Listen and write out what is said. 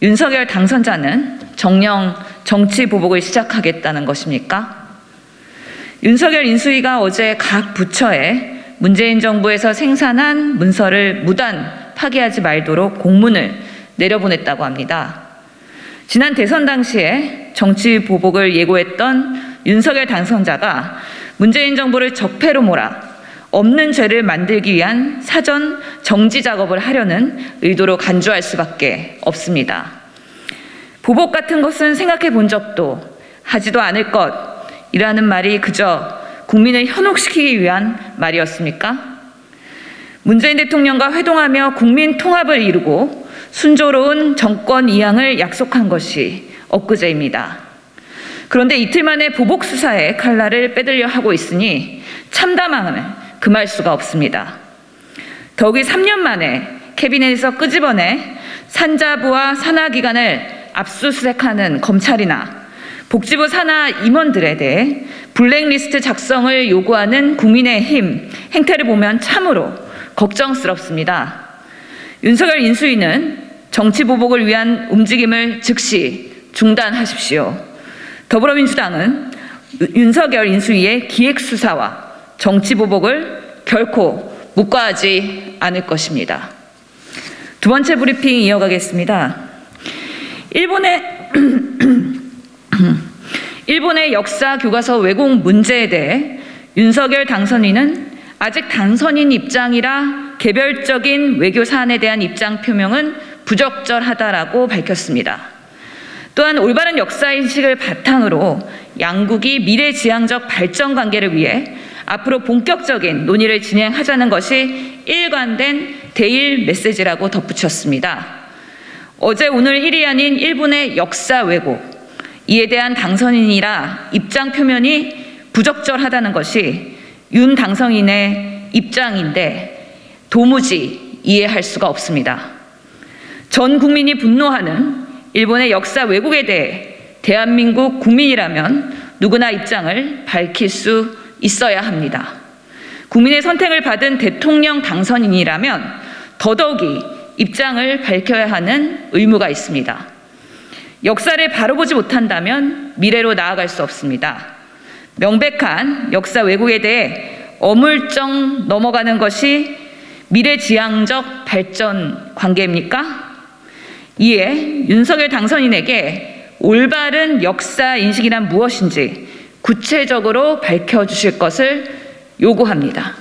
윤석열 당선자는 정령 정치 보복을 시작하겠다는 것입니까? 윤석열 인수위가 어제 각 부처에 문재인 정부에서 생산한 문서를 무단 파기하지 말도록 공문을 내려보냈다고 합니다. 지난 대선 당시에 정치 보복을 예고했던 윤석열 당선자가 문재인 정부를 적폐로 몰아 없는 죄를 만들기 위한 사전 정지 작업을 하려는 의도로 간주할 수밖에 없습니다. 보복 같은 것은 생각해 본 적도 하지도 않을 것이라는 말이 그저 국민을 현혹시키기 위한 말이었습니까? 문재인 대통령과 회동하며 국민 통합을 이루고 순조로운 정권 이양을 약속한 것이 엊그제입니다. 그런데 이틀 만에 보복 수사에 칼날을 빼들려 하고 있으니 참담함을 금할 수가 없습니다. 더욱이 3년 만에 캐비넷에서 끄집어내 산자부와 산하기관을 압수수색하는 검찰이나 복지부 산하 임원들에 대해 블랙리스트 작성을 요구하는 국민의힘 행태를 보면 참으로 걱정스럽습니다. 윤석열 인수위는 정치 보복을 위한 움직임을 즉시 중단하십시오. 더불어민주당은 윤석열 인수위의 기획수사와 정치 보복을 결코 묵과하지 않을 것입니다. 두 번째 브리핑 이어가겠습니다. 일본의 역사 교과서 왜곡 문제에 대해 윤석열 당선인은 아직 당선인 입장이라 개별적인 외교 사안에 대한 입장 표명은 부적절하다라고 밝혔습니다. 또한 올바른 역사인식을 바탕으로 양국이 미래지향적 발전 관계를 위해 앞으로 본격적인 논의를 진행하자는 것이 일관된 대일 메시지라고 덧붙였습니다. 어제 오늘 일이 아닌 일본의 역사 왜곡, 이에 대한 당선인이라 입장 표명이 부적절하다는 것이 윤 당선인의 입장인데 도무지 이해할 수가 없습니다. 전 국민이 분노하는 일본의 역사 왜곡에 대해 대한민국 국민이라면 누구나 입장을 밝힐 수 있어야 합니다. 국민의 선택을 받은 대통령 당선인이라면 더더욱이 입장을 밝혀야 하는 의무가 있습니다. 역사를 바로 보지 못한다면 미래로 나아갈 수 없습니다. 명백한 역사 왜곡에 대해 어물쩍 넘어가는 것이 미래지향적 발전 관계입니까? 이에 윤석열 당선인에게 올바른 역사 인식이란 무엇인지 구체적으로 밝혀주실 것을 요구합니다.